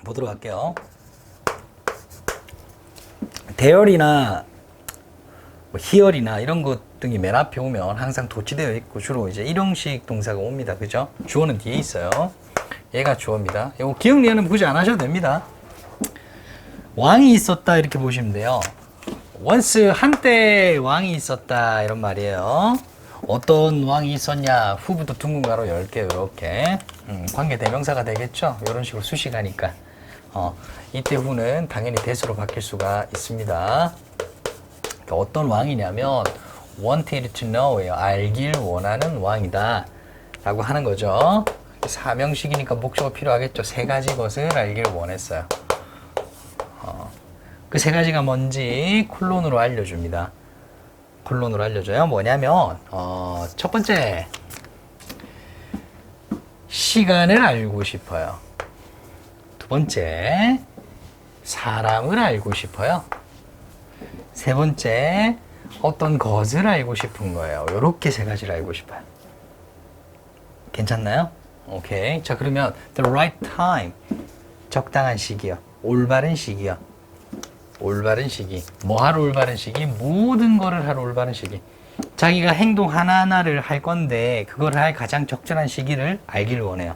보도록 할게요. 대열이나 뭐 히얼이나 이런 것 등이 맨 앞에 오면 항상 도치되어 있고 주로 이제 일형식 동사가 옵니다. 그죠? 주어는 뒤에 있어요. 얘가 주어입니다. 이거 기억 리을은 굳이 안 하셔도 됩니다. 왕이 있었다 이렇게 보시면 돼요. once 한때 왕이 있었다 이런 말이에요. 어떤 왕이 있었냐? 후부터 둥근가로 10개 이렇게 관계 대명사가 되겠죠. 이런 식으로 수식하니까 이때 후는 당연히 대수로 바뀔 수가 있습니다. 그러니까 어떤 왕이냐면 wanted to know예요. 알길 원하는 왕이다 라고 하는 거죠. 사명식이니까 목적어 필요하겠죠. 세 가지 것을 알길 원했어요. 그 세 가지가 뭔지 콜론으로 알려줍니다. 콜론으로 알려줘요. 뭐냐면 첫 번째, 시간을 알고 싶어요. 두 번째, 사람을 알고 싶어요. 세 번째, 어떤 것을 알고 싶은 거예요. 요렇게 세 가지를 알고 싶어요. 괜찮나요? 오케이. 자, 그러면 the right time, 적당한 시기요. 올바른 시기요. 올바른 시기. 뭐 하러 올바른 시기? 모든 거를 하러 올바른 시기. 자기가 행동 하나하나를 할 건데 그걸 할 가장 적절한 시기를 알기를 원해요.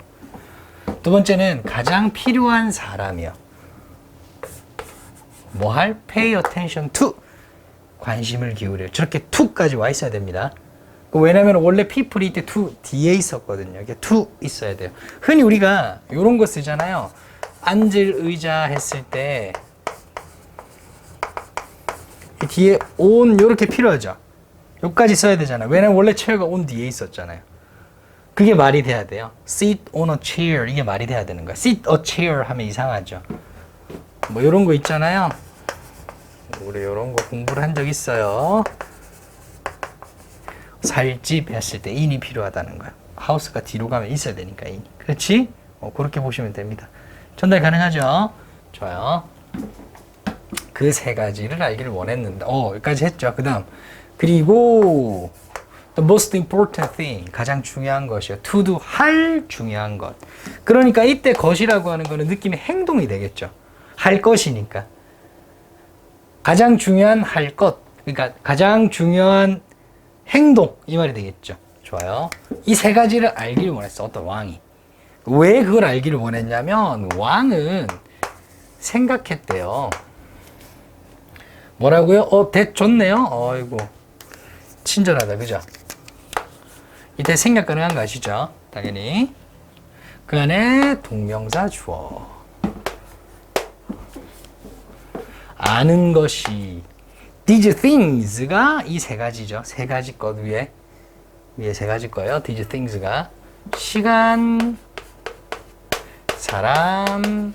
두 번째는 가장 필요한 사람이요. 뭐 할? pay attention to. 관심을 기울여. 저렇게 to까지 와 있어야 됩니다. 왜냐면 원래 people이 이때 to 뒤에 있었거든요. 이게 to 있어야 돼요. 흔히 우리가 이런 거 쓰잖아요. 앉을 의자 했을 때 뒤에 on 요렇게 필요하죠. 여기까지 써야 되잖아요. 왜냐면 원래 체어가 on 뒤에 있었잖아요. 그게 말이 돼야 돼요. sit on a chair 이게 말이 돼야 되는 거야. sit a chair 하면 이상하죠. 뭐 이런 거 있잖아요. 우리 이런 거 공부를 한 적 있어요. 살집 했을 때 in이 필요하다는 거야. 하우스가 뒤로 가면 있어야 되니까 in이. 그렇지? 그렇게 보시면 됩니다. 전달 가능하죠? 좋아요. 그 세 가지를 알기를 원했는데 여기까지 했죠. 그 다음 그리고 the most important thing 가장 중요한 것이요. to do 할 중요한 것. 그러니까 이때 것이라고 하는 거는 느낌이 행동이 되겠죠. 할 것이니까 가장 중요한 할 것. 그러니까 가장 중요한 행동 이 말이 되겠죠. 좋아요. 이 세 가지를 알기를 원했어. 어떤 왕이. 왜 그걸 알기를 원했냐면 왕은 생각했대요. 뭐라고요? 좋네요. 어이구 친절하다. 그죠? 이때 생각 가능한 거 아시죠? 당연히 그 안에 동명사 주어 아는 것이 these things가 이 세 가지죠. 세 가지 것 위에 세 가지 거예요. these things가 시간, 사람,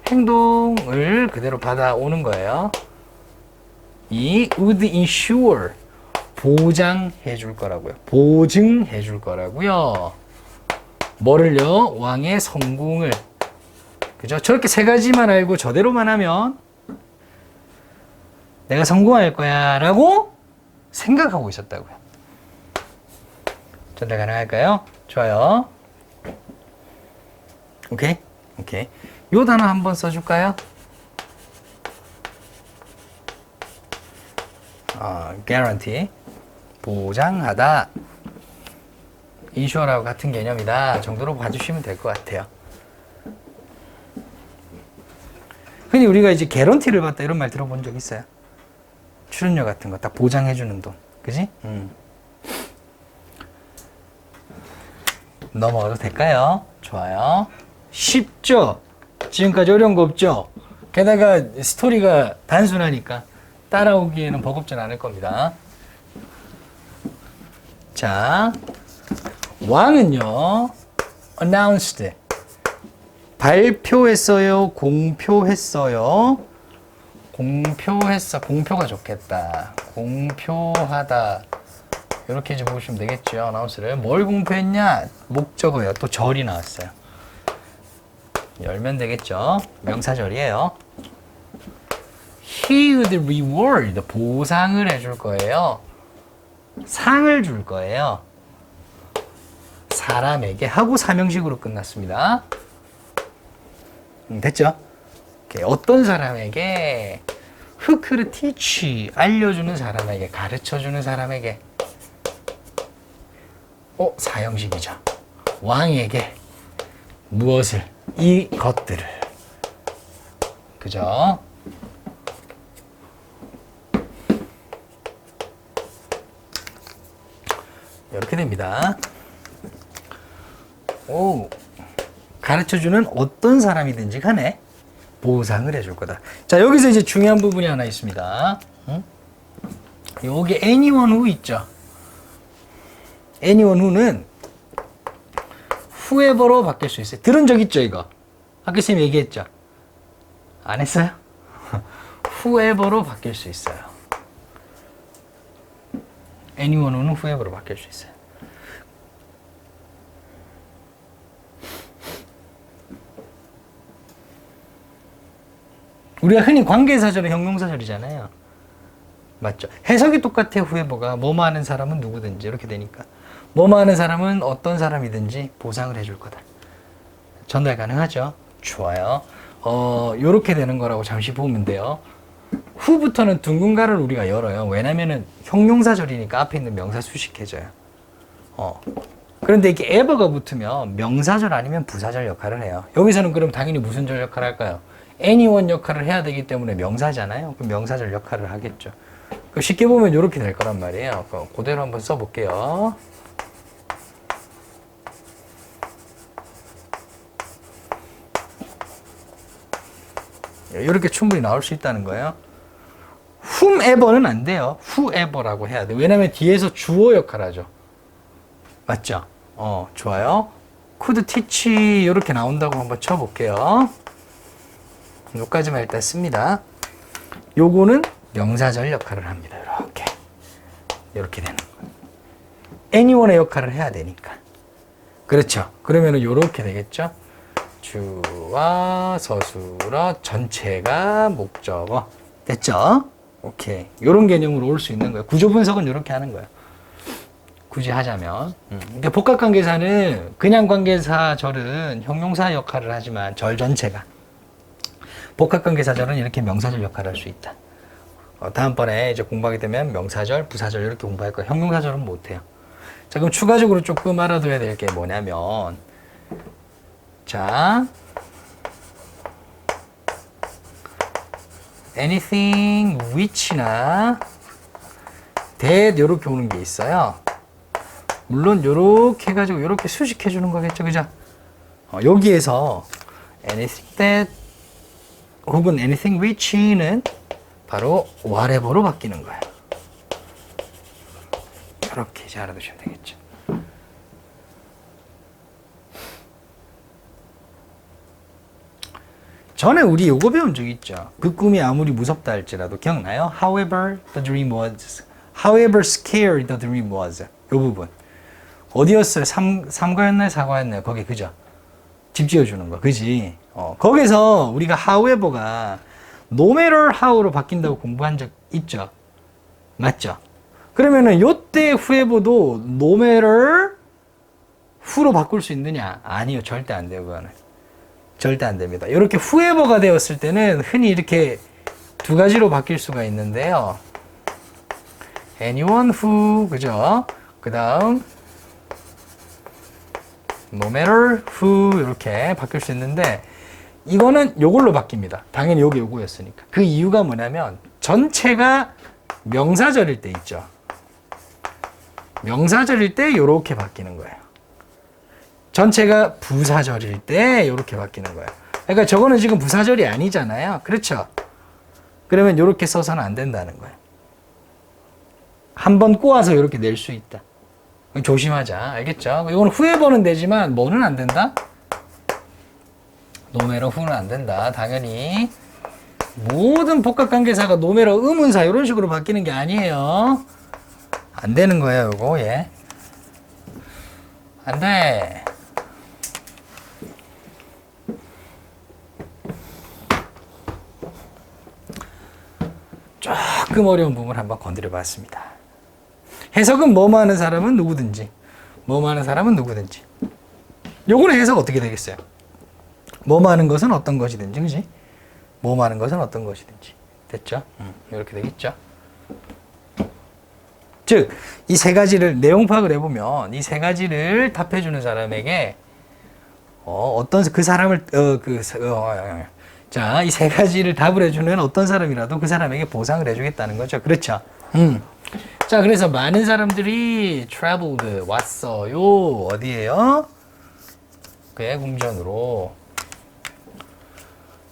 행동을 그대로 받아오는 거예요. 이 would ensure 보장해 줄 거라고요. 보증해 줄 거라고요. 뭐를요? 왕의 성공을. 그죠? 저렇게 세 가지만 알고 저대로만 하면 내가 성공할 거야 라고 생각하고 있었다고요. 전달 가능할까요? 좋아요. 오케이? 오케이. 요 단어 한번 써줄까요? guarantee. 보장하다. insure하고 같은 개념이다 정도로 봐주시면 될 것 같아요. 흔히 우리가 이제 개런티를 받다 이런 말 들어본 적 있어요? 출연료 같은 거 딱 보장해주는 돈. 그지? 넘어가도 될까요? 좋아요. 쉽죠? 지금까지 어려운 거 없죠? 게다가 스토리가 단순하니까 따라오기에는 버겁진 않을 겁니다. 자, 왕은요, announced. 발표했어요? 공표했어요? 공표가 좋겠다. 공표하다. 이렇게 이제 보시면 되겠죠. announced를. 뭘 공표했냐? 목적어요. 또 절이 나왔어요. 열면 되겠죠. 명사절이에요. He would reward. 보상을 해줄 거예요. 상을 줄 거예요. 사람에게 하고 사명식으로 끝났습니다. 됐죠? 오케이. 어떤 사람에게 who could teach 알려주는 사람에게 가르쳐주는 사람에게 사형식이죠. 왕에게 무엇을 이 것들을 그죠? 이렇게 됩니다. 가르쳐주는 어떤 사람이든지 간에 보상을 해줄 거다. 자, 여기서 이제 중요한 부분이 하나 있습니다. 여기 anyone who 있죠. anyone who는 whoever로 바뀔 수 있어요. 들은 적 있죠, 이거? 아까 선생님 얘기했죠? 안 했어요? whoever로 바뀔 수 있어요. anyone who는 whoever로 바뀔 수 있어요. 우리가 흔히 관계사절은 형용사절이잖아요. 맞죠? 해석이 똑같아. whoever가 뭐뭐 하는 사람은 누구든지 이렇게 되니까 뭐뭐 하는 사람은 어떤 사람이든지 보상을 해줄 거다. 전달 가능하죠? 좋아요. 요렇게 되는 거라고 잠시 보면 돼요. 후부터는 둥근가를 우리가 열어요. 왜냐면은 형용사절이니까 앞에 있는 명사 수식해져요. 그런데 이게 ever가 붙으면 명사절 아니면 부사절 역할을 해요. 여기서는 그럼 당연히 무슨 절 역할을 할까요? anyone 역할을 해야 되기 때문에 명사잖아요. 그럼 명사절 역할을 하겠죠. 쉽게 보면 이렇게 될 거란 말이에요. 그대로 한번 써볼게요. 이렇게 충분히 나올 수 있다는 거예요. whomever는 안 돼요. whoever라고 해야 돼. 왜냐면 뒤에서 주어 역할을 하죠. 맞죠? 좋아요. could teach 이렇게 나온다고 한번 쳐볼게요. 여기까지만 일단 씁니다. 요거는 명사절 역할을 합니다. 이렇게 되는 거예요. anyone의 역할을 해야 되니까. 그렇죠. 그러면은 요렇게 되겠죠. 주와 서술어 전체가 목적어. 됐죠? 오케이. 요런 개념으로 올 수 있는 거예요. 구조 분석은 이렇게 하는 거예요. 굳이 하자면. 그러니까 복합관계사는 그냥 관계사절은 형용사 역할을 하지만 절 전체가. 복합관계사절은 이렇게 명사절 역할을 할 수 있다. 다음번에 이제 공부하게 되면 명사절, 부사절 이렇게 공부할 거예요. 형용사절은 못해요. 자, 그럼 추가적으로 조금 알아둬야 될 게 뭐냐면, 자, anything which나 that 이렇게 오는 게 있어요. 물론 이렇게 해가지고 이렇게 수식해 주는 거겠죠, 그죠? 여기에서 anything that 혹은 anything which는 바로 whatever로 바뀌는 거예요. 이렇게 이제 알아두시면 되겠죠. 전에 우리 요거 배운 적 있죠. 그 꿈이 아무리 무섭다 할지라도 기억나요? However the dream was, however scary the dream was. 요 부분 어디였어요? 3과였나요? 4과였나요? 거기 그죠? 집 지어주는 거 그지? 거기서 우리가 however가 no matter how로 바뀐다고 공부한 적 있죠? 맞죠? 그러면은 요때 whoever도 no matter who로 바꿀 수 있느냐? 아니요. 절대 안 돼요. 그거는. 절대 안 됩니다. 이렇게 whoever가 되었을 때는 흔히 이렇게 두 가지로 바뀔 수가 있는데요. anyone who, 그죠? 그 다음 no matter who 이렇게 바뀔 수 있는데 이거는 요걸로 바뀝니다. 당연히 요거였으니까. 그 이유가 뭐냐면 전체가 명사절일 때 있죠. 명사절일 때 요렇게 바뀌는 거예요. 전체가 부사절일 때 요렇게 바뀌는 거예요. 그러니까 저거는 지금 부사절이 아니잖아요. 그렇죠? 그러면 요렇게 써서는 안 된다는 거예요. 한 번 꼬아서 요렇게 낼 수 있다. 조심하자. 알겠죠? 이거는 whoever는 되지만 뭐는 안 된다? no matter who는 안 된다. 당연히 모든 복합관계사가 no matter 의문사 이런 식으로 바뀌는 게 아니에요. 안 되는 거예요. 요거 예. 안 돼. 조금 어려운 부분을 한번 건드려 봤습니다. 해석은 뭐뭐 하는 사람은 누구든지, 뭐뭐 하는 사람은 누구든지. 요거는 해석 어떻게 되겠어요? 뭐하는 것은 어떤 것이든지, 그지? 뭐하는 것은 어떤 것이든지. 됐죠? 이렇게 되겠죠? 즉, 이 세 가지를 내용 파악을 해보면 이 세 가지를 답해주는 사람에게 어떤 그 사람을 자, 이 세 가지를 답을 해주는 어떤 사람이라도 그 사람에게 보상을 해주겠다는 거죠. 그렇죠? 자, 그래서 많은 사람들이 traveled 왔어요. 어디에요? 외국전으로.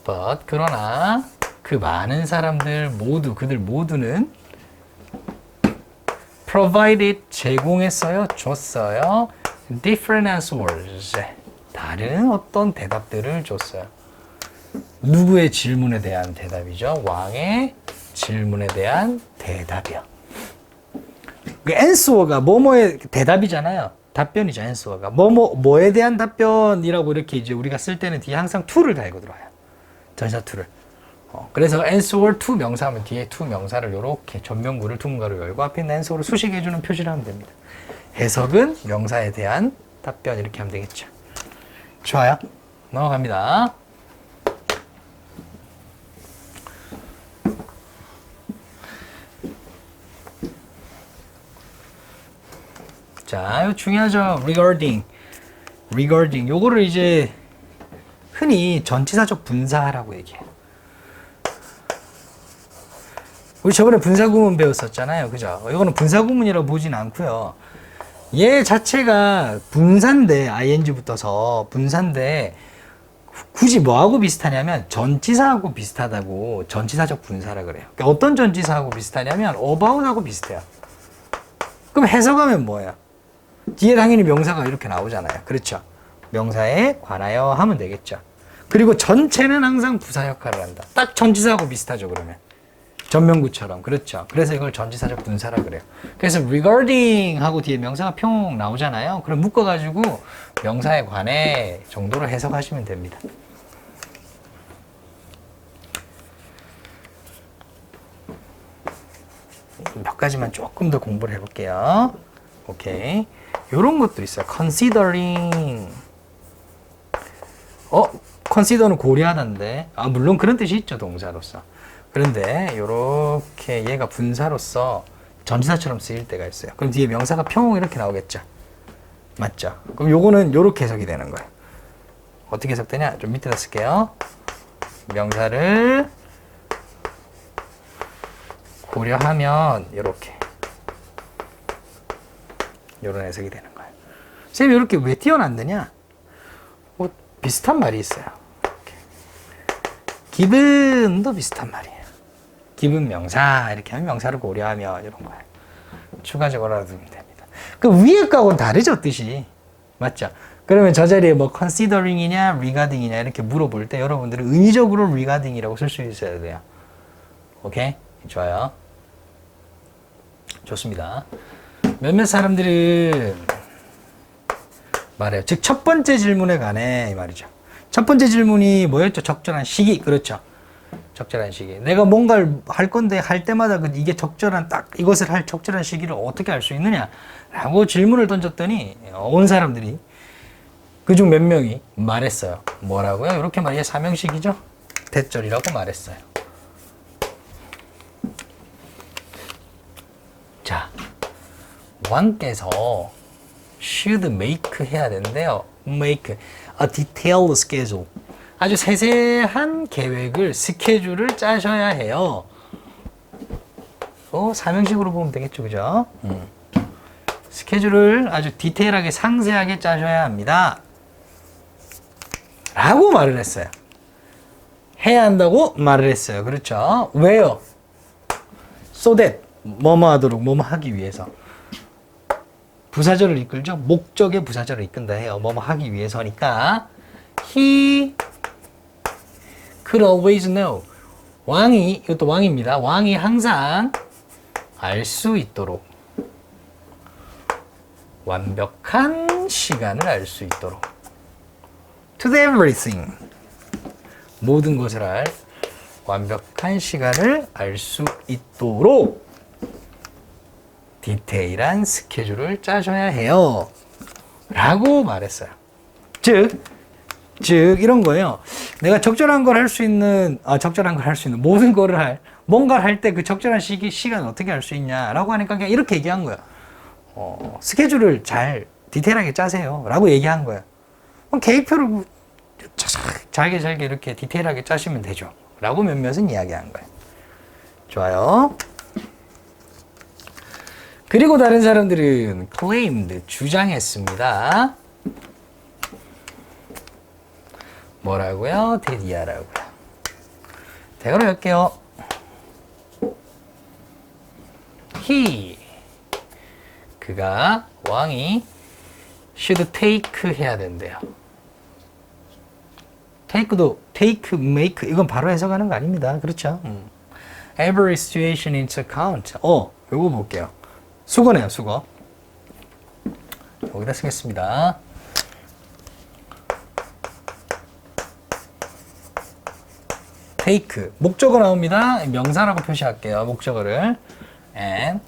but 그러나 그 많은 사람들 모두 그들 모두는 provided 제공했어요. 줬어요. different answers 다른 어떤 대답들을 줬어요. 누구의 질문에 대한 대답이죠? 왕의 질문에 대한 대답이요. 그 answer가 뭐뭐의 대답이잖아요. 답변이죠. answer가 뭐에 대한 답변이라고 이렇게 이제 우리가 쓸 때는 뒤에 항상 to를 달고 들어와요. 전사 to를. 그래서 answer to 명사하면 뒤에 to 명사를 이렇게 전명구를 두문가로 열고 앞에 있는 answer를 수식해주는 표시를 하면 됩니다. 해석은 명사에 대한 답변 이렇게 하면 되겠죠. 좋아요. 넘어갑니다. 자, 이거 중요하죠. regarding. 요거를 이제 흔히 전치사적 분사라고 얘기해요. 우리 저번에 분사구문 배웠었잖아요. 그죠? 이거는 분사구문이라고 보진 않고요. 얘 자체가 분사인데, ing 붙어서 분사인데, 굳이 뭐하고 비슷하냐면, 전치사하고 비슷하다고 전치사적 분사라 그래요. 그러니까 어떤 전치사하고 비슷하냐면, about하고 비슷해요. 그럼 해석하면 뭐예요? 뒤에 당연히 명사가 이렇게 나오잖아요. 그렇죠? 명사에 관하여 하면 되겠죠. 그리고 전체는 항상 부사 역할을 한다. 딱 전치사하고 비슷하죠, 그러면. 전명구처럼. 그렇죠. 그래서 이걸 전치사적 분사라 그래요. 그래서 regarding 하고 뒤에 명사가 평 나오잖아요. 그럼 묶어가지고 명사에 관해 정도로 해석하시면 됩니다. 몇 가지만 조금 더 공부를 해볼게요. 오케이. 요런 것도 있어요. considering. consider는 고려하다인데. 물론 그런 뜻이 있죠, 동사로서. 그런데 요렇게 얘가 분사로서 전치사처럼 쓰일 때가 있어요. 그럼 뒤에 명사가 평 이렇게 나오겠죠. 맞죠? 그럼 요거는 요렇게 해석이 되는 거예요. 어떻게 해석되냐? 좀 밑에다 쓸게요. 명사를 고려하면 요렇게 요런 해석이 되는 거예요. 쌤이 요렇게 왜 띄워놨느냐? 비슷한 말이 있어요. 기분도 비슷한 말이에요. 기분 명사 이렇게 하면 명사를 고려하면 이런 거예요. 추가적으로 알아두면 됩니다. 그 위에 거하고는 다르죠, 뜻이. 맞죠? 그러면 저 자리에 뭐 considering이냐 regarding이냐 이렇게 물어볼 때 여러분들은 의미적으로 regarding이라고 쓸 수 있어야 돼요. 오케이? 좋아요. 좋습니다. 몇몇 사람들은 말해요. 즉 첫 번째 질문에 관해 이 말이죠. 첫 번째 질문이 뭐였죠? 적절한 시기. 그렇죠. 적절한 시기. 내가 뭔가를 할 건데 할 때마다 이게 적절한 딱 이것을 할 적절한 시기를 어떻게 알 수 있느냐 라고 질문을 던졌더니 온 사람들이 그중 몇 명이 말했어요. 뭐라고요? 이렇게 말해 사명식이죠. 대절이라고 말했어요. 자, 왕께서 should make 해야 되는데요. make a detailed schedule. 아주 세세한 계획을, 스케줄을 짜셔야 해요. 사명식으로 보면 되겠죠, 그죠? 스케줄을 아주 디테일하게, 상세하게 짜셔야 합니다. 라고 말을 했어요. 해야 한다고 말을 했어요. 그렇죠? 왜요? So that, 뭐뭐 하도록, 뭐뭐 하기 위해서. 부사절을 이끌죠? 목적의 부사절을 이끈다 해요. 뭐뭐 하기 위해서니까. He could always know. 왕이, 이것도 왕입니다. 왕이 항상 알 수 있도록. 완벽한 시간을 알 수 있도록. To do everything. 모든 것을 알 완벽한 시간을 알 수 있도록 디테일한 스케줄을 짜셔야 해요. 라고 말했어요. 즉, 즉 이런 거예요. 내가 적절한 걸 할 수 있는 모든 거를 뭔가를 할 때 그 적절한 시간 어떻게 할 수 있냐라고 하니까 그냥 이렇게 얘기한 거야. 스케줄을 잘 디테일하게 짜세요 라고 얘기한 거야. 계획표를 잘게 이렇게 디테일하게 짜시면 되죠 라고 몇몇은 이야기한 거야. 좋아요. 그리고 다른 사람들은 claimed, 주장했습니다. 뭐라고요? 데디아라고요. 대괄호 할게요. he, 그가, 왕이 should take 해야 된대요. take, make, 이건 바로 해석하는 거 아닙니다. 그렇죠? Every situation into account. 요거 볼게요. 수거네요, 수거. 여기다 쓰겠습니다. take, 목적어 나옵니다. 명사라고 표시할게요, 목적어를. and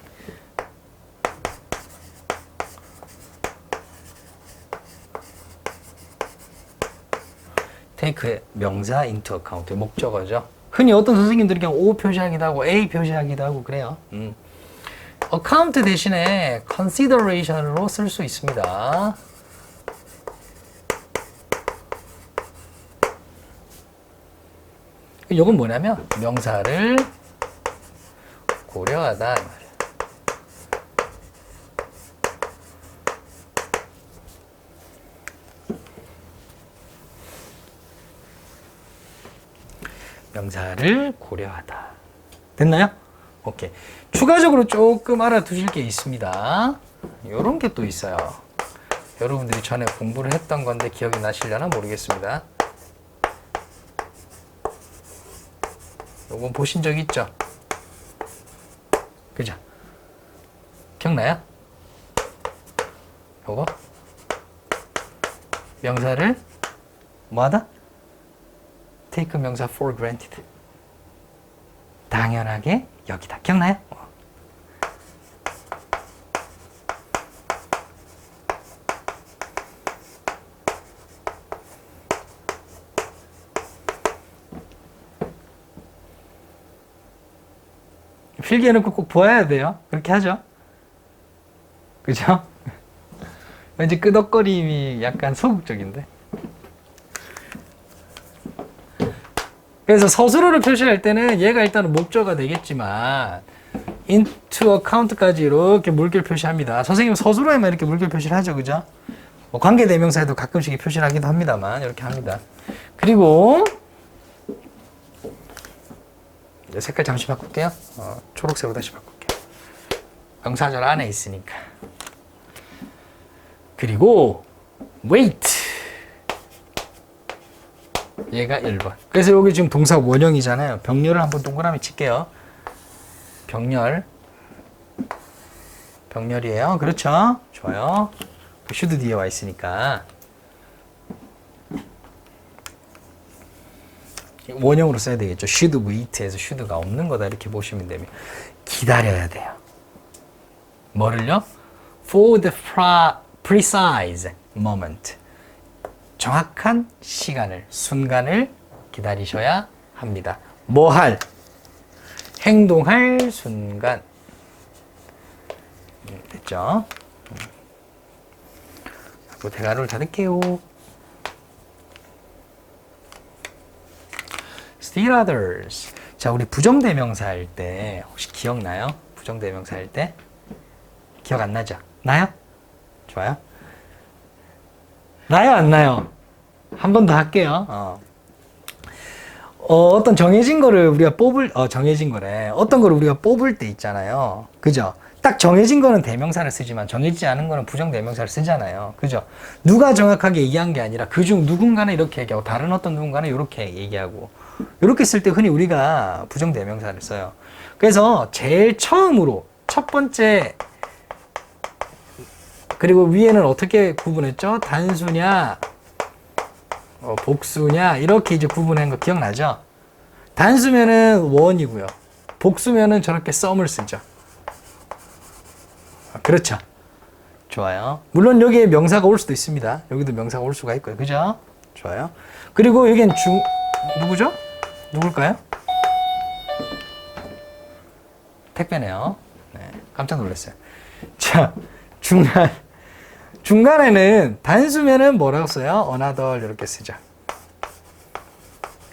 take, 명사 into account, 목적어죠. 흔히 어떤 선생님들이 그냥 O 표시하기도 하고 A 표시하기도 하고 그래요. account 대신에 consideration으로 쓸 수 있습니다. 이건 뭐냐면 명사를 고려하다 이 말이에요. 명사를 고려하다. 됐나요? 오케이. 추가적으로 조금 알아두실 게 있습니다. 요런 게 또 있어요. 여러분들이 전에 공부를 했던 건데 기억이 나시려나 모르겠습니다. 요건 보신 적 있죠? 그죠? 기억나요? 요거? 명사를 뭐하다? take 명사 for granted. 당연하게 여기다. 기억나요? 필기해놓고 꼭 보아야 돼요. 그렇게 하죠. 그죠? 왠지 끄덕거림이 약간 소극적인데. 그래서 서술어를 표시할 때는 얘가 일단은 목적어가 되겠지만 into account까지 이렇게 물결 표시합니다. 선생님 서술어에만 이렇게 물결 표시를 하죠. 그죠? 뭐 관계대명사에도 가끔씩 표시를 하기도 합니다만 이렇게 합니다. 그리고 색깔 잠시 바꿀게요. 초록색으로 다시 바꿀게요. 명사절 안에 있으니까. 그리고 wait, 얘가 1번. 그래서 여기 지금 동사 원형이잖아요. 병렬을 한번 동그라미 칠게요. 병렬이에요. 그렇죠? 좋아요. should 뒤에 와 있으니까 원형으로 써야 되겠죠. should wait에서 should가 없는 거다 이렇게 보시면 됩니다. 기다려야 돼요. 뭐를요? For the precise moment. 정확한 시간을, 순간을 기다리셔야 합니다. 뭐 할? 행동할 순간. 됐죠? 대괄호를 닫을게요. Still others. 자, 우리 부정대명사 할 때 혹시 기억나요? 부정대명사 할 때? 기억 안 나죠? 나요? 좋아요. 나요, 안 나요? 한 번 더 할게요. 어떤 정해진 거를 우리가 정해진 거래. 어떤 거를 우리가 뽑을 때 있잖아요. 그죠? 딱 정해진 거는 대명사를 쓰지만 정해지지 않은 거는 부정대명사를 쓰잖아요. 그죠? 누가 정확하게 얘기한 게 아니라 그중 누군가는 이렇게 얘기하고 다른 어떤 누군가는 이렇게 얘기하고 이렇게 쓸 때 흔히 우리가 부정대명사를 써요. 그래서 제일 처음으로 첫 번째 그리고 위에는 어떻게 구분했죠? 단수냐 복수냐 이렇게 이제 구분한 거 기억나죠? 단수면은 원이고요. 복수면은 저렇게 썸을 쓰죠. 그렇죠. 좋아요. 물론 여기에 명사가 올 수도 있습니다. 여기도 명사가 올 수가 있고요. 그죠? 좋아요. 그리고 여긴 누구죠? 누굴까요? 택배네요. 네, 깜짝 놀랐어요. 자, 중간에는 단수면은 뭐라고 써요? another 이렇게 쓰죠.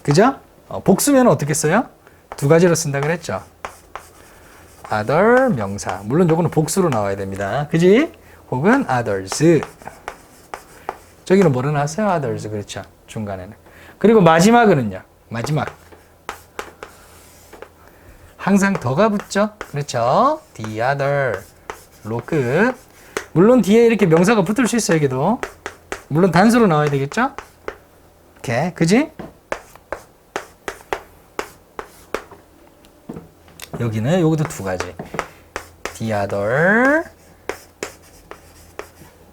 그죠? 복수면은 어떻게 써요? 두 가지로 쓴다 그랬죠. other 명사. 물론 요거는 복수로 나와야 됩니다. 그지? 혹은 others. 저기는 뭐로 나왔어요? others. 그렇죠. 중간에는. 그리고 마지막은요. 마지막. 항상 더가 붙죠. 그렇죠. the other. 로 끝. 물론 뒤에 이렇게 명사가 붙을 수 있어요. 여기도. 물론 단수로 나와야 되겠죠? 이렇게. 그지? 여기는 여기도 두 가지. the other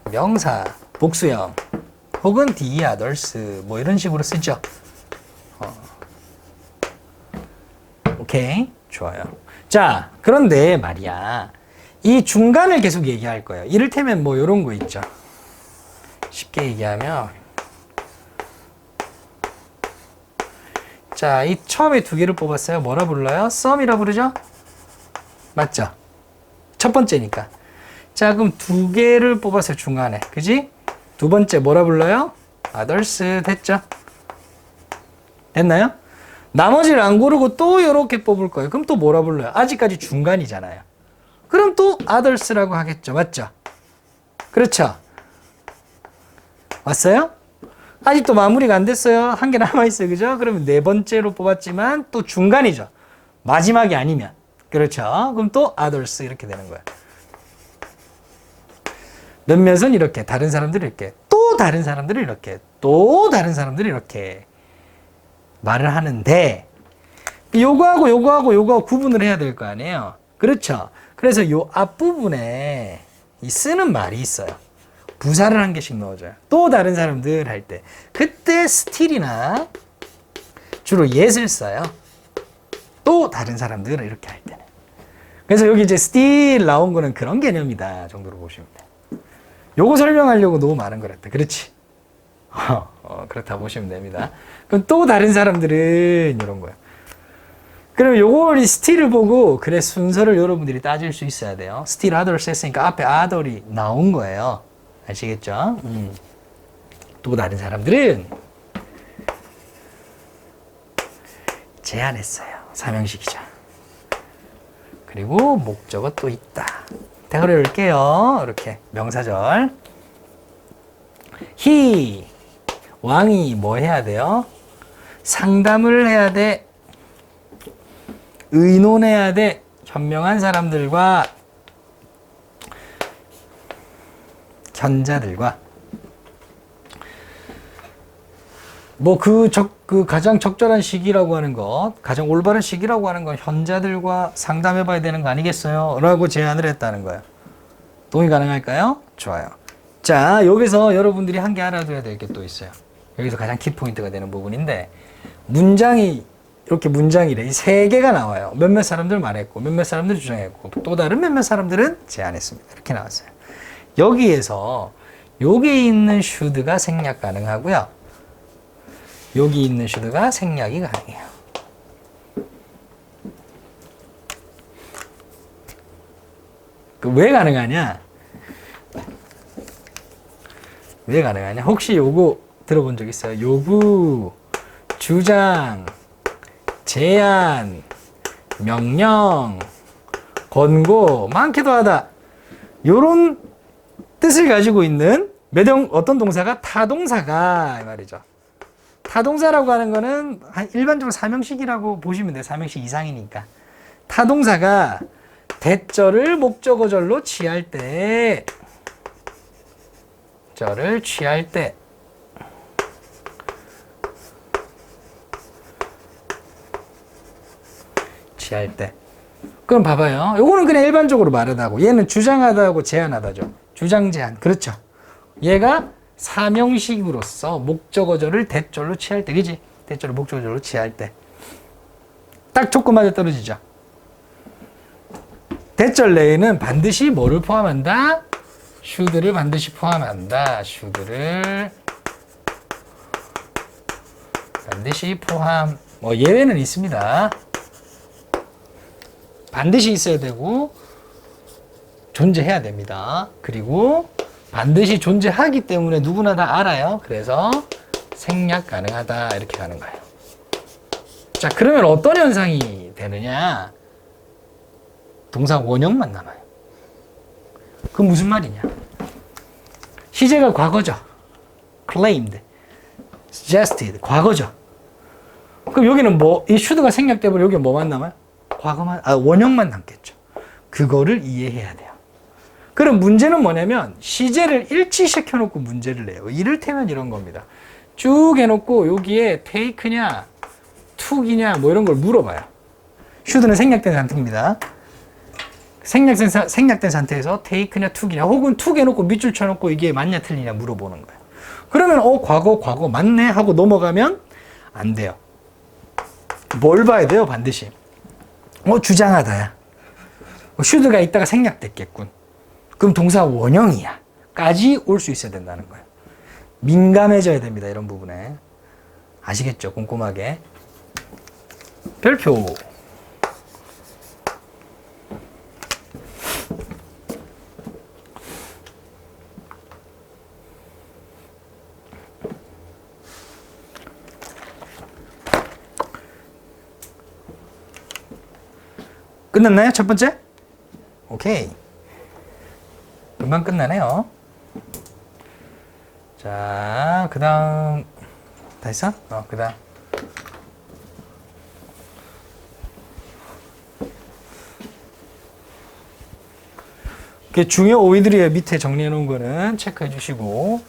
명사 복수형 혹은 the others 뭐 이런 식으로 쓰죠. 오케이, 좋아요. 자, 그런데 말이야, 이 중간을 계속 얘기할 거예요. 이를테면 뭐 이런 거 있죠. 쉽게 얘기하면, 자, 이 처음에 두 개를 뽑았어요. 뭐라 불러요? 썸이라 부르죠? 맞죠? 첫 번째니까. 자, 그럼 두 개를 뽑았어요. 중간에. 그지? 두 번째 뭐라 불러요? others 됐죠? 됐나요? 나머지를 안 고르고 또 이렇게 뽑을 거예요. 그럼 또 뭐라 불러요? 아직까지 중간이잖아요. 그럼 또 others라고 하겠죠. 맞죠? 그렇죠? 왔어요? 아직도 마무리가 안 됐어요. 한 개 남아있어요. 그죠? 그러면 네 번째로 뽑았지만 또 중간이죠. 마지막이 아니면. 그렇죠? 그럼 또 others 이렇게 되는 거예요. 몇몇은 이렇게, 다른 사람들이 이렇게, 또 다른 사람들이 이렇게, 또 다른 사람들이 이렇게 말을 하는데, 요거하고 요거하고 요거하고 구분을 해야 될 거 아니에요. 그렇죠? 그래서 요 앞부분에 이 쓰는 말이 있어요. 부사를 한 개씩 넣어줘요. 또 다른 사람들 할 때. 그때 still이나 주로 yes을 써요. 또 다른 사람들을 이렇게 할 때는. 그래서 여기 이제 still 나온 거는 그런 개념이다 정도로 보시면 돼요. 요거 설명하려고 너무 많은 거랬다. 그렇지? 그렇다 보시면 됩니다. 그럼 또 다른 사람들은 이런 거예요. 그럼 요걸 still을 보고 그래 순서를 여러분들이 따질 수 있어야 돼요. still others 했으니까 앞에 other이 나온 거예요. 아시겠죠? 또 다른 사람들은 제안했어요. 삼형식이죠. 그리고 목적어 또 있다. 대가로 열게요. 이렇게 명사절. he 왕이 뭐 해야 돼요? 상담을 해야 돼. 의논해야 돼. 현명한 사람들과 현자들과 뭐 그 가장 적절한 시기라고 하는 것, 가장 올바른 시기라고 하는 건 현자들과 상담해 봐야 되는 거 아니겠어요? 라고 제안을 했다는 거예요. 동의 가능할까요? 좋아요. 자, 여기서 여러분들이 한 개 알아둬야 될 게 또 있어요. 여기서 가장 키포인트가 되는 부분인데, 문장이 이렇게 문장이래. 이 세 개가 나와요. 몇몇 사람들 말했고, 몇몇 사람들 주장했고, 또 다른 몇몇 사람들은 제안했습니다. 이렇게 나왔어요. 여기에서 여기 있는 should가 생략 가능하고요. 여기 있는 should가 생략이 가능해요. 왜 가능하냐? 왜 가능하냐? 혹시 요거 들어본 적 있어요? 요구, 주장, 제안, 명령, 권고, 많기도 하다. 요런 뜻을 가지고 있는 어떤 동사가 타동사가 이 말이죠. 타동사라고 하는 거는 일반적으로 삼형식이라고 보시면 돼요. 삼형식 이상이니까. 타동사가 대절을 목적어절로 취할 때 그럼 봐봐요. 요거는 그냥 일반적으로 말하다고. 얘는 주장하다고 제안하다죠. 주장 제안. 그렇죠. 얘가 삼형식으로서 목적어절을 대절로 취할 때, 그지? 대절을 목적어절로 취할 때. 딱 조건 맞아 떨어지죠. 대절 내에는 반드시 뭐를 포함한다? should를 반드시 포함한다. should를 반드시 포함, 뭐 예외는 있습니다. 반드시 있어야 되고 존재해야 됩니다. 그리고 반드시 존재하기 때문에 누구나 다 알아요. 그래서 생략 가능하다 이렇게 가는 거예요. 자, 그러면 어떤 현상이 되느냐? 동사 원형만 남아요. 그건 무슨 말이냐? 시제가 과거죠. claimed, suggested, 과거죠. 그럼 여기는 뭐, 이 should가 생략되면 여기 뭐만 남아요? 과거만, 원형만 남겠죠. 그거를 이해해야 돼요. 그럼 문제는 뭐냐면, 시제를 일치시켜 놓고 문제를 내요. 이를테면 이런 겁니다. 쭉 해놓고 여기에 take냐, took이냐, 뭐 이런 걸 물어봐요. should는 생략된 상태입니다. 생략된 상태에서 take냐, took이냐, 혹은 took 해놓고 밑줄 쳐놓고 이게 맞냐, 틀리냐 물어보는 거예요. 그러면, 과거, 맞네? 하고 넘어가면 안 돼요. 뭘 봐야 돼요, 반드시? 주장하다야. should가 있다가 생략됐겠군. 그럼 동사 원형이야. 까지 올 수 있어야 된다는 거예요. 민감해져야 됩니다, 이런 부분에. 아시겠죠? 꼼꼼하게. 별표. 끝났나요? 첫 번째? 오케이. 금방 끝나네요. 자, 그 다음, 다 했어? 그 다음. 중요 오이들이 밑에 정리해 놓은 거는 체크해 주시고,